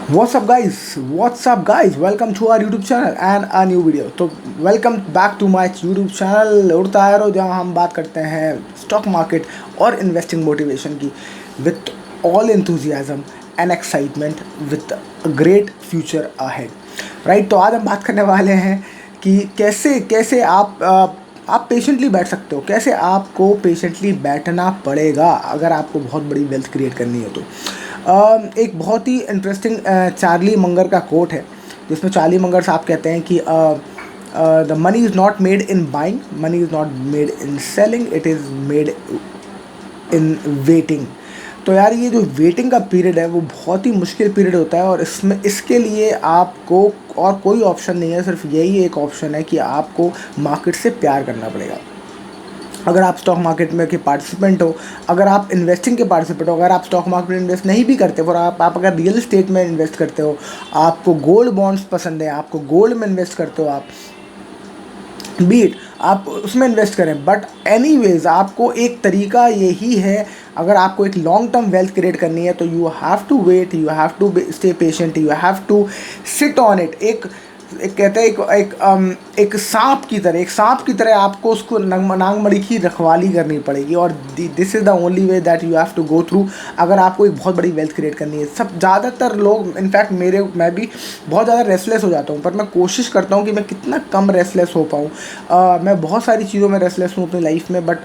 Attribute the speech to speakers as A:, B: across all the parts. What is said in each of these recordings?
A: What's up guys, welcome to our YouTube channel and a new video। तो welcome back to my YouTube channel Udta arrow, जहाँ हम बात करते हैं stock market और इन्वेस्टिंग मोटिवेशन की with all enthusiasm and excitement with a great future ahead. Right, तो आज हम बात करने वाले हैं कि कैसे कैसे आप पेशेंटली बैठ सकते हो, कैसे आपको पेशेंटली बैठना पड़ेगा अगर आपको बहुत बड़ी वेल्थ क्रिएट करनी है। तो एक बहुत ही इंटरेस्टिंग चार्ली मंगर का कोट है, जिसमें चार्ली मंगर साहब कहते हैं कि the money is not made in buying, money is not made in selling, it is made in waiting. तो यार, ये जो वेटिंग का पीरियड है वो बहुत ही मुश्किल पीरियड होता है, और इसके लिए आपको और कोई ऑप्शन नहीं है, सिर्फ यही एक ऑप्शन है कि आपको मार्केट से प्यार करना पड़ेगा। अगर आप स्टॉक मार्केट में के पार्टिसिपेंट हो, अगर आप इन्वेस्टिंग के पार्टिसिपेंट हो, अगर आप स्टॉक मार्केट में इन्वेस्ट नहीं भी करते हो और आप अगर रियल एस्टेट में इन्वेस्ट करते हो, आपको गोल्ड बॉन्ड्स पसंद है, आपको गोल्ड में इन्वेस्ट करते हो, आप बीट आप उसमें इन्वेस्ट करें। बट एनीवेज आपको एक तरीका यही है, अगर आपको एक लॉन्ग टर्म वेल्थ क्रिएट करनी है तो you have to wait, you have to stay patient, you have to sit on it. एक कहते हैं एक सांप की तरह आपको उसको नांगमणि की रखवाली करनी पड़ेगी, और this is the only way that you have to go through अगर आपको एक बहुत बड़ी वेल्थ क्रिएट करनी है। ज़्यादातर लोग, इनफैक्ट मैं भी बहुत ज़्यादा रेस्टलेस हो जाता हूँ, पर मैं कोशिश करता हूँ कि मैं कितना कम रेस्टलेस हो पाऊँ। मैं बहुत सारी चीज़ों में रेस्टलेस हूँ अपनी लाइफ में, बट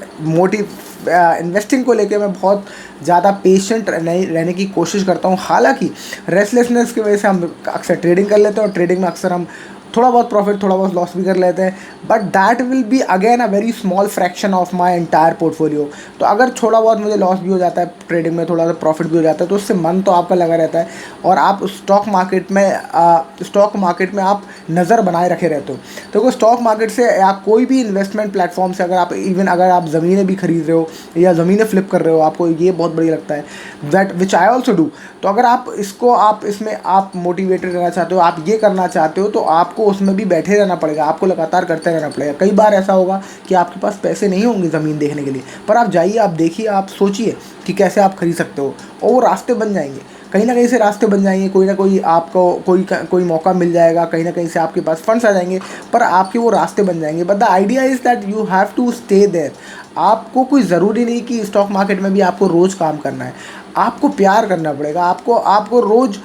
A: इन्वेस्टिंग को लेके मैं बहुत ज़्यादा पेशेंट रहने की कोशिश करता हूँ। हालांकि रेस्टलेसनेस की वजह से हम अक्सर ट्रेडिंग कर लेते हैं, और ट्रेडिंग में अक्सर हम थोड़ा बहुत प्रॉफिट थोड़ा बहुत लॉस भी कर लेते हैं, but that will be again a very small fraction of my entire portfolio. तो अगर थोड़ा बहुत मुझे लॉस भी हो जाता है ट्रेडिंग में, थोड़ा सा प्रॉफिट भी हो जाता है, तो उससे मन तो आपका लगा रहता है, और आप स्टॉक मार्केट में आप नज़र बनाए रखे रहते हो। तो स्टॉक मार्केट से या कोई भी इन्वेस्टमेंट प्लेटफॉर्म से अगर आप ज़मीनें भी खरीद रहे हो या ज़मीनें फ्लिप कर रहे हो, आपको ये बहुत बढ़िया लगता है, that which I also do. तो अगर आप इसमें आप मोटिवेटेड रहना चाहते हो, आप ये करना चाहते हो, तो आपको उसमें भी बैठे रहना पड़ेगा, आपको लगातार करते रहना पड़ेगा। कई बार ऐसा होगा कि आपके पास पैसे नहीं होंगे ज़मीन देखने के लिए, पर आप जाइए, आप देखिए, आप सोचिए कि कैसे आप खरीद सकते हो, और वो रास्ते बन जाएंगे, कहीं ना कहीं से रास्ते बन जाएंगे, कोई ना कोई आपको कोई मौका मिल जाएगा, कहीं ना कहीं से आपके पास फंड्स आ जाएंगे, पर आपके वो रास्ते बन जाएंगे। But the idea is that you have to stay there. आपको कोई ज़रूरी नहीं कि स्टॉक मार्केट में भी आपको रोज़ काम करना है, आपको प्यार करना पड़ेगा। आपको रोज़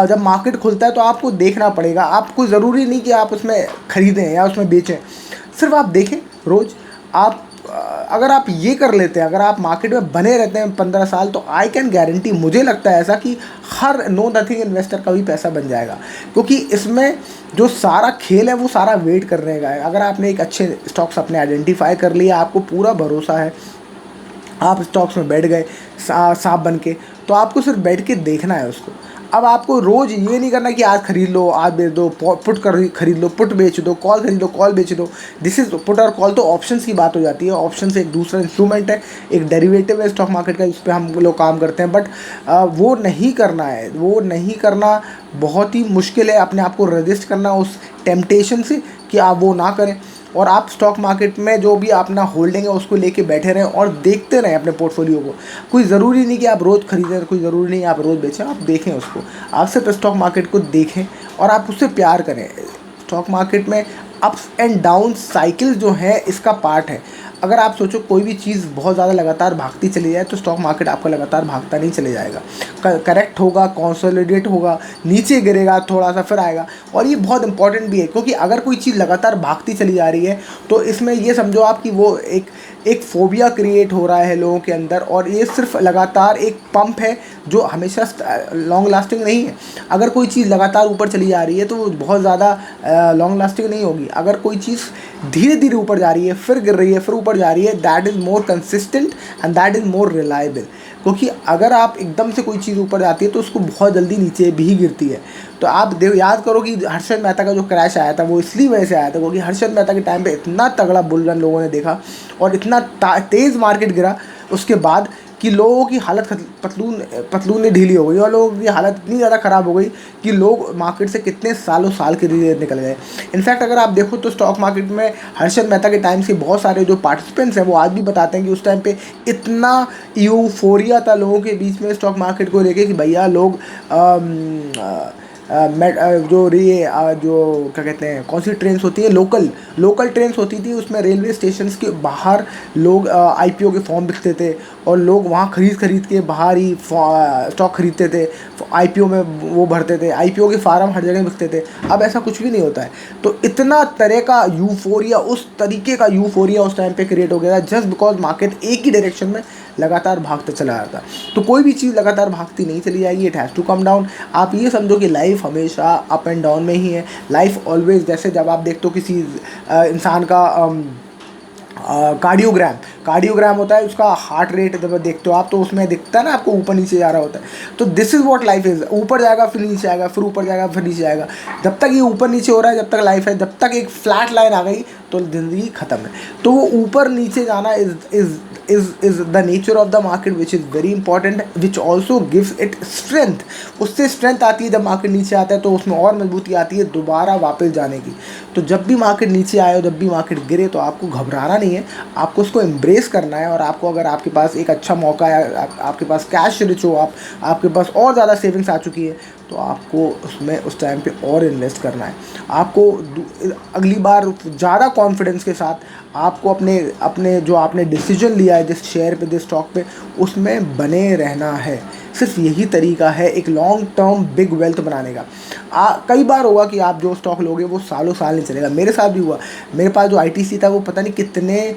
A: जब मार्केट खुलता है तो आपको देखना पड़ेगा। आपको ज़रूरी नहीं कि आप उसमें ख़रीदें या उसमें बेचें, सिर्फ आप देखें रोज़। अगर आप ये कर लेते हैं, अगर आप मार्केट में बने रहते हैं 15 साल, तो आई कैन गारंटी, मुझे लगता है ऐसा, कि हर नो नथिंग इन्वेस्टर का भी पैसा बन जाएगा, क्योंकि इसमें जो सारा खेल है वो सारा वेट करने का है। अगर आपने एक अच्छे स्टॉक्स अपने आइडेंटिफाई कर लिए, आपको पूरा भरोसा है, आप स्टॉक्स में बैठ गए सांप बन के, तो आपको सिर्फ बैठ के देखना है उसको। अब आपको रोज़ ये नहीं करना कि आज खरीद लो, आज बेच दो, पुट खरीद लो, पुट बेच दो, कॉल खरीद लो, कॉल बेच दो। दिस इज़ पुट और कॉल तो ऑप्शंस की बात हो जाती है। ऑप्शंस एक दूसरा इंस्ट्रूमेंट है, एक डेरिवेटिव है स्टॉक मार्केट का, जिस पे हम लोग काम करते हैं, बट वो नहीं करना है, वो नहीं करना बहुत ही मुश्किल है। अपने आप को रजिस्ट करना उस टेम्पटेशन से कि आप वो ना करें, और आप स्टॉक मार्केट में जो भी अपना होल्डिंग है उसको लेके बैठे रहें और देखते रहें अपने पोर्टफोलियो को। कोई ज़रूरी नहीं कि आप रोज़ खरीदें, कोई ज़रूरी नहीं आप रोज़ बेचें, आप देखें उसको, आप सिर्फ स्टॉक मार्केट को देखें और आप उससे प्यार करें। स्टॉक मार्केट में अप्स एंड डाउन साइकिल जो है इसका पार्ट है। अगर आप सोचो कोई भी चीज़ बहुत ज़्यादा लगातार भागती चली जाए, तो स्टॉक मार्केट आपका लगातार भागता नहीं चले जाएगा, करेक्ट होगा, कंसोलिडेट होगा, नीचे गिरेगा, थोड़ा सा फिर आएगा। और ये बहुत इंपॉर्टेंट भी है, क्योंकि अगर कोई चीज़ लगातार भागती चली जा रही है, तो इसमें ये समझो आप कि वो एक फोबिया क्रिएट हो रहा है लोगों के अंदर, और ये सिर्फ लगातार एक पंप है जो हमेशा लॉन्ग लास्टिंग नहीं है। अगर कोई चीज़ लगातार ऊपर चली जा रही है तो वो बहुत ज़्यादा लॉन्ग लास्टिंग नहीं होगी। अगर कोई चीज़ धीरे धीरे ऊपर जा रही है, फिर गिर रही है, फिर ऊपर जा रही है, that is more consistent and that is more reliable. क्योंकि अगर आप एकदम से कोई चीज़ ऊपर जाती है तो उसको बहुत जल्दी नीचे भी गिरती है। तो आप याद करो कि हर्षद मेहता का जो क्रैश आया था वो इसलिए वजह से आया था, क्योंकि हर्षद मेहता के टाइम पे इतना तगड़ा बुल रन लोगों ने देखा और इतना तेज़ मार्केट गिरा, उसके बाद कि लोगों की हालत पतलून ढीली हो गई और लोगों की हालत इतनी ज़्यादा ख़राब हो गई कि लोग मार्केट से कितने सालों साल के लिए निकल गए। इनफैक्ट अगर आप देखो तो स्टॉक मार्केट में हर्षद मेहता के टाइम से बहुत सारे जो पार्टिसिपेंट्स हैं वो आज भी बताते हैं कि उस टाइम पे इतना यूफोरिया था लोगों के बीच में स्टॉक मार्केट को लेके कि भैया लोग जो क्या कहते हैं, कौन सी ट्रेन्स होती है, लोकल ट्रेन्स होती थी, उसमें रेलवे स्टेशन के बाहर लोग आईपीओ के फॉर्म बिकते थे और लोग वहाँ खरीद के बाहर ही स्टॉक खरीदते थे, आईपीओ में वो भरते थे, आईपीओ के फार्म हर जगह बिकते थे। अब ऐसा कुछ भी नहीं होता है। तो इतना तरह का यूफोरिया, उस तरीके का यूफोरिया उस टाइम पे क्रिएट हो गया था जस्ट बिकॉज मार्केट एक ही डायरेक्शन में लगातार भागता चला जाता। तो कोई भी चीज़ लगातार भागती नहीं चली जाएगी, it has to come down. आप ये समझो कि लाइफ हमेशा अप एंड डाउन में ही है। लाइफ ऑलवेज, जैसे जब आप देखते हो किसी इंसान का कार्डियोग्राम होता है, उसका हार्ट रेट जब देखते हो आप तो उसमें दिखता है ना आपको ऊपर नीचे जा रहा होता है। तो this is what life is, ऊपर जाएगा फिर नीचे आएगा, फिर ऊपर जाएगा फिर नीचे आएगा। जब तक ये ऊपर नीचे हो रहा है, जब तक लाइफ है, जब तक एक फ्लैट लाइन आ गई तो ज़िंदगी ख़त्म है। तो वो ऊपर नीचे जाना is the nature of the market, which is very important, which also gives it strength। उससे स्ट्रेंथ आती है जब मार्केट नीचे आता है, तो उसमें और मजबूती आती है दोबारा वापस जाने की। तो जब भी मार्केट नीचे आए और जब भी मार्केट गिरे तो आपको घबराना नहीं है, आपको उसको एम्ब्रेस करना है। और आपको, अगर आपके पास एक अच्छा मौका है, आपके पास कैश रिच हो, आपके पास और ज़्यादा सेविंग्स आ चुकी है, तो आपको उसमें उस टाइम पे और इन्वेस्ट करना है। आपको अगली बार ज़्यादा कॉन्फिडेंस के साथ आपको अपने जो आपने डिसीजन लिया है जिस शेयर पे, जिस स्टॉक पे, उसमें बने रहना है। सिर्फ यही तरीका है एक लॉन्ग टर्म बिग वेल्थ बनाने का। कई बार होगा कि आप जो स्टॉक लोगे वो सालों साल नहीं चलेगा। मेरे साथ भी हुआ। मेरे पास जो आईटीसी था वो पता नहीं कितने,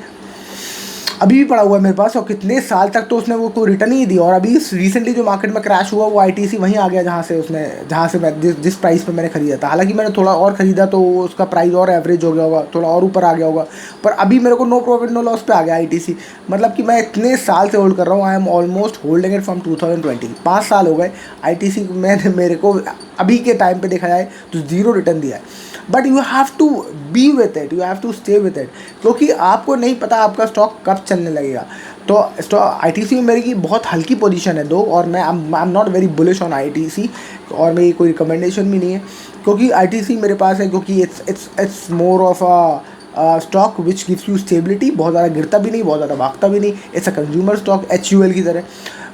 A: अभी भी पड़ा हुआ है मेरे पास, और कितने साल तक तो उसने वो कोई रिटर्न ही दिया। और अभी रिसेंटली जो मार्केट में क्रैश हुआ वो आईटीसी वहीं आ गया जहाँ से मैं जिस प्राइस पे मैंने खरीदा था। हालांकि मैंने थोड़ा और ख़रीदा तो उसका प्राइस और एवरेज हो गया होगा, थोड़ा और ऊपर आ गया होगा, पर अभी मेरे को नो प्रॉफिट नो लॉस पे आ गया आईटीसी। मतलब कि मैं इतने साल से होल्ड कर रहा हूँ। I am almost holding it from 2020, 5 साल हो गए आईटीसी मैंने, मेरे को अभी के टाइम पे देखा जाए तो ज़ीरो रिटर्न दिया है। But you have to be with it, you have to stay with it, क्योंकि आपको नहीं पता आपका स्टॉक कब चलने लगेगा। तो स्टॉक आईटीसी में मेरी की बहुत हल्की पोजीशन है दो, और मैं I am not very bullish on ITC, और मेरी कोई रिकमेंडेशन भी नहीं है क्योंकि आईटीसी मेरे पास है, क्योंकि it's more of a stock which gives you stability. बहुत ज़्यादा गिरता भी नहीं, बहुत ज़्यादा भागता भी नहीं। It's a consumer stock, HUL की तरह।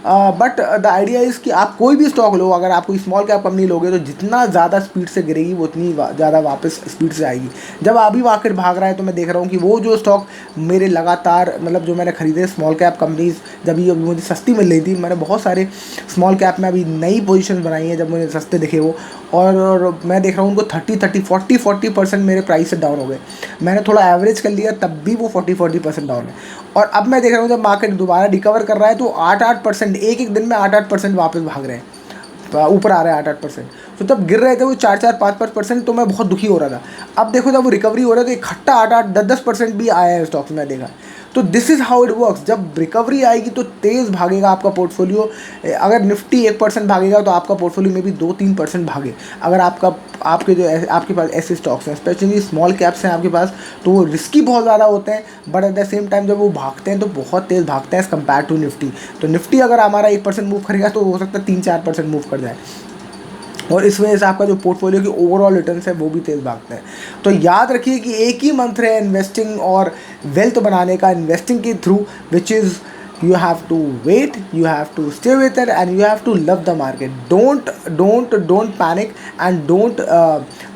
A: बट द आइडिया इज़ कि आप कोई भी स्टॉक लो, अगर आप कोई स्मॉल कैप कंपनी लोगे तो जितना ज़्यादा स्पीड से गिरेगी वो उतनी ज़्यादा वापस स्पीड से आएगी। जब अभी मार्केट भाग रहा है तो मैं देख रहा हूँ कि वो जो स्टॉक मेरे लगातार, मतलब जो मैंने खरीदे स्मॉल कैप कंपनीज, जब ये मुझे सस्ती मिल रही थी, मैंने बहुत सारे स्मॉल कैप में अभी नई पोजीशन बनाई है जब मुझे सस्ते दिखे वो, और मैं देख रहा हूँ उनको 40% मेरे प्राइस से डाउन हो गए। मैंने थोड़ा एवरेज कर लिया तब भी वो 40% डाउन है। और अब मैं देख रहा हूँ जब मार्केट दोबारा रिकवर कर रहा है तो 8% एक दिन में 8% वापस भाग रहे हैं, तो ऊपर आ रहा है 8%। तो तब गिर रहे थे वो 4-5%, तो मैं बहुत दुखी हो रहा था। अब देखो जब वो रिकवरी हो रहा है तो इकट्ठा 8-10% भी आया है स्टॉक्स में, देखा। तो this is how it works. जब रिकवरी आएगी तो तेज़ भागेगा आपका पोर्टफोलियो। अगर निफ्टी 1% भागेगा तो आपका पोर्टफोलियो में भी 2-3% भागे। अगर आपके पास ऐसे स्टॉक्स हैं, स्पेशली स्मॉल कैप्स हैं आपके पास, तो वो रिस्की बहुत ज़्यादा होते हैं, but at the same time जब वो भागते हैं तो बहुत तेज़ भागते हैं एज़ कम्पेयर टू निफ्टी। तो निफ्टी अगर हमारा 1% मूव करेगा तो हो सकता है 3-4% मूव कर जाए, और इस वजह से आपका जो पोर्टफोलियो की ओवरऑल रिटर्न्स है वो भी तेज़ भागते हैं। तो याद रखिए कि एक ही मंत्र है इन्वेस्टिंग और वेल्थ बनाने का, इन्वेस्टिंग के through, which is you have to wait, you have to stay with it, and you have to love the market. Don't panic, and don't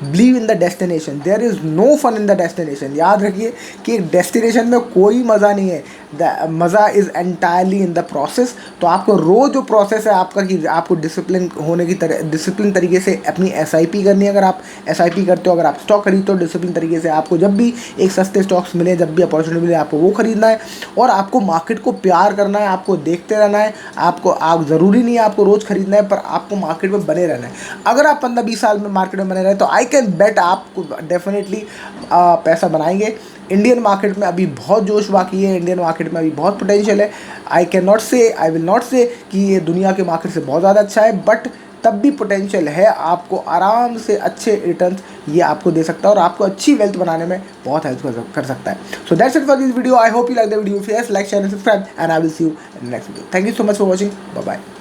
A: believe in the destination. There is no fun in the destination. याद रखिए कि destination में कोई मज़ा नहीं है, मज़ा is entirely in the process. तो आपको रोज़ जो प्रोसेस है आपका, कि आपको डिसिप्लिन तरीके से अपनी SIP करनी है। अगर आप SIP करते हो, अगर आप स्टॉक खरीदते हो डिसिप्लिन तरीके से, आपको जब भी एक सस्ते स्टॉक्स मिले, जब भी अपॉर्चुनिटी मिले, आपको वो खरीदना है। और आपको मार्केट को प्यार करना है, आपको देखते रहना है। आप ज़रूरी नहीं है आपको रोज़ खरीदना है, पर आपको मार्केट में बने रहना है। अगर आप 15-20 साल में मार्केट में बने रहे तो आई कैन बेट आपको डेफिनेटली पैसा बनाएंगे। इंडियन मार्केट में अभी बहुत जोश बाकी है, इंडियन मार्केट में अभी बहुत पोटेंशियल है। आई विल नॉट से कि ये दुनिया के मार्केट से बहुत ज़्यादा अच्छा है, बट तब भी पोटेंशियल है, आपको आराम से अच्छे रिटर्न्स ये आपको दे सकता है और आपको अच्छी वेल्थ बनाने में बहुत हेल्प कर सकता है। So that's it for this video. I hope you like the video. Like, share and subscribe and I will see you in next video. Thank you so much for watching. Bye bye.